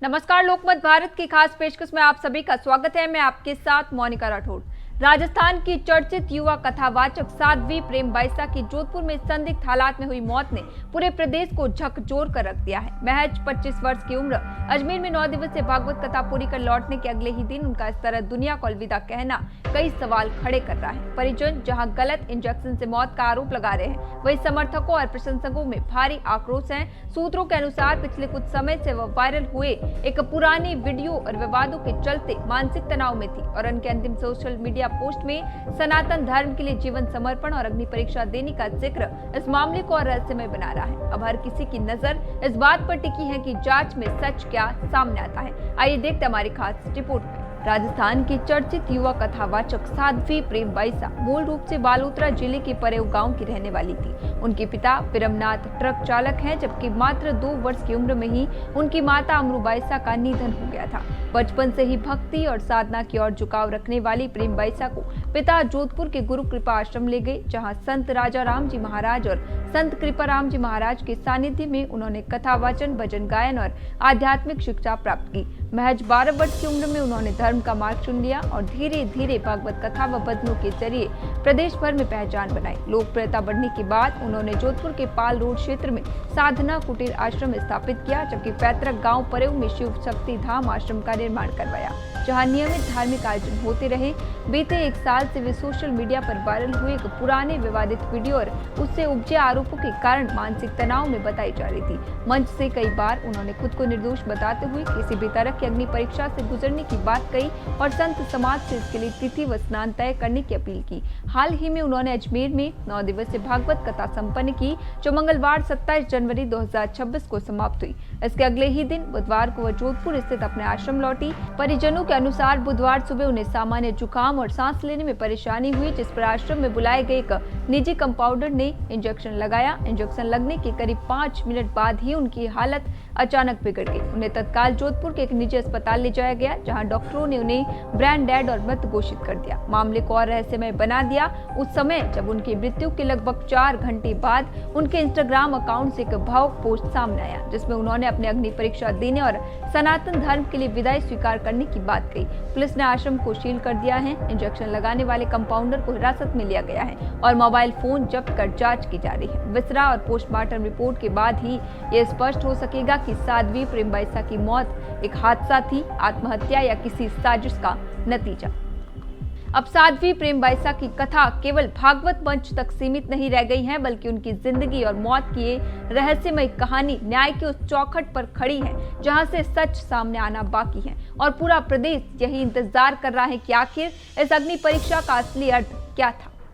नमस्कार, लोकमत भारत की खास पेशकश में आप सभी का स्वागत है। मैं आपके साथ मोनिका राठौड़। राजस्थान की चर्चित युवा कथावाचक साध्वी प्रेम बैसा की जोधपुर में संदिग्ध हालात में हुई मौत ने पूरे प्रदेश को झकझोर कर रख दिया है। महज 25 वर्ष की उम्र, अजमेर में 9 दिवसीय भागवत कथा पूरी कर लौटने के अगले ही दिन उनका इस तरह दुनिया को अलविदा कहना कई सवाल खड़े कर रहा है। परिजन जहां गलत इंजेक्शन से मौत का आरोप लगा रहे हैं, वहीं समर्थकों और प्रशंसकों में भारी आक्रोश है। सूत्रों के अनुसार पिछले कुछ समय से वह वायरल हुए एक पुरानी वीडियो और विवादों के चलते मानसिक तनाव में थी और उनके अंतिम सोशल मीडिया पोस्ट में सनातन धर्म के लिए जीवन समर्पण और अग्नि परीक्षा देने का जिक्र इस मामले को और रहस्यमय बना रहा है। अब हर किसी की नजर इस बात पर टिकी है कि जांच में सच क्या सामने आता है। आइए देखते हमारी खास रिपोर्ट में। राजस्थान की चर्चित युवा कथावाचक साध्वी प्रेम बैसा मूल रूप से बालोतरा जिले के परेव गांव की रहने वाली थी। उनके पिता विरमनाथ ट्रक चालक हैं, जबकि मात्र 2 वर्ष की उम्र में ही उनकी माता अमरू बैसा का निधन हो गया था। बचपन से ही भक्ति और साधना की ओर झुकाव रखने वाली प्रेम बैसा को पिता जोधपुर के गुरु कृपा आश्रम ले गए, जहां संत राजा राम जी महाराज और संत कृपा राम जी महाराज के सानिध्य में उन्होंने कथा वाचन, भजन गायन और आध्यात्मिक शिक्षा प्राप्त की। महज 12 वर्ष की उम्र में उन्होंने धर्म का मार्ग चुन लिया और धीरे धीरे भागवत कथा व भजनों के जरिए प्रदेश भर में पहचान बनाई। लोकप्रियता बढ़ने के बाद उन्होंने जोधपुर के पाल रोड क्षेत्र में साधना कुटीर आश्रम स्थापित किया, जबकि पैतृक गांव परेव में शिव शक्ति धाम आश्रम का निर्माण करवाया, जहां नियमित धार्मिक आयोजन होते रहे। बीते 1 साल से वे सोशल मीडिया पर वायरल हुए एक पुराने विवादित वीडियो और उससे उपजे आरोपों के कारण मानसिक तनाव में बताई जा रही थी। मंच से कई बार उन्होंने खुद को निर्दोष बताते हुए किसी भी तरह की अग्नि परीक्षा से गुजरने की बात कही और संत समाज से इसके लिए तिथि व स्नान तय करने की अपील की। हाल ही में उन्होंने अजमेर में 9 दिवसीय भागवत कथा संपन्न की, जो मंगलवार 27 जनवरी 2026 को समाप्त हुई। इसके अगले ही दिन बुधवार को वह जोधपुर स्थित अपने आश्रम लौटी। परिजनों के अनुसार बुधवार सुबह उन्हें सामान्य जुकाम और सांस लेने में परेशानी हुई, जिस पर आश्रम में बुलाए गए एक निजी कंपाउंडर ने इंजेक्शन लगाया। इंजेक्शन लगने के करीब 5 मिनट बाद ही उनकी हालत अचानक बिगड़ गई। उन्हें तत्काल जोधपुर के एक निजी अस्पताल ले जाया गया, जहां डॉक्टरों ने उन्हें ब्रेन डेड और मृत घोषित कर दिया। मामले को और रहस्यमय बना दिया उस समय जब उनकी मृत्यु के लगभग 4 घंटे बाद उनके इंस्टाग्राम अकाउंट से एक भावुक पोस्ट सामने आया, जिसमें उन्होंने अपनी अग्नि परीक्षा देने और सनातन धर्म के लिए विदाई स्वीकार करने की बात कही। पुलिस ने आश्रम को सील कर दिया है। इंजेक्शन लगाने वाले कंपाउंडर को हिरासत में लिया गया है और मोबाइल फोन जब्त कर जांच की जा रही है। विसरा और पोस्टमार्टम रिपोर्ट के बाद ही यह स्पष्ट हो सकेगा कि साध्वी प्रेम बैसा की मौत एक हादसा थी, आत्महत्या या किसी साजिश का नतीजा। अब साध्वी प्रेम बैसा की कथा केवल भागवत मंच तक सीमित नहीं रह गई है, बल्कि उनकी जिंदगी और मौत की ये रहस्यमय कहानी न्याय की उस चौखट पर खड़ी है जहां से सच सामने आना बाकी है और पूरा प्रदेश यही इंतजार कर रहा है कि आखिर इस अग्नि परीक्षा का असली अर्थ क्या था।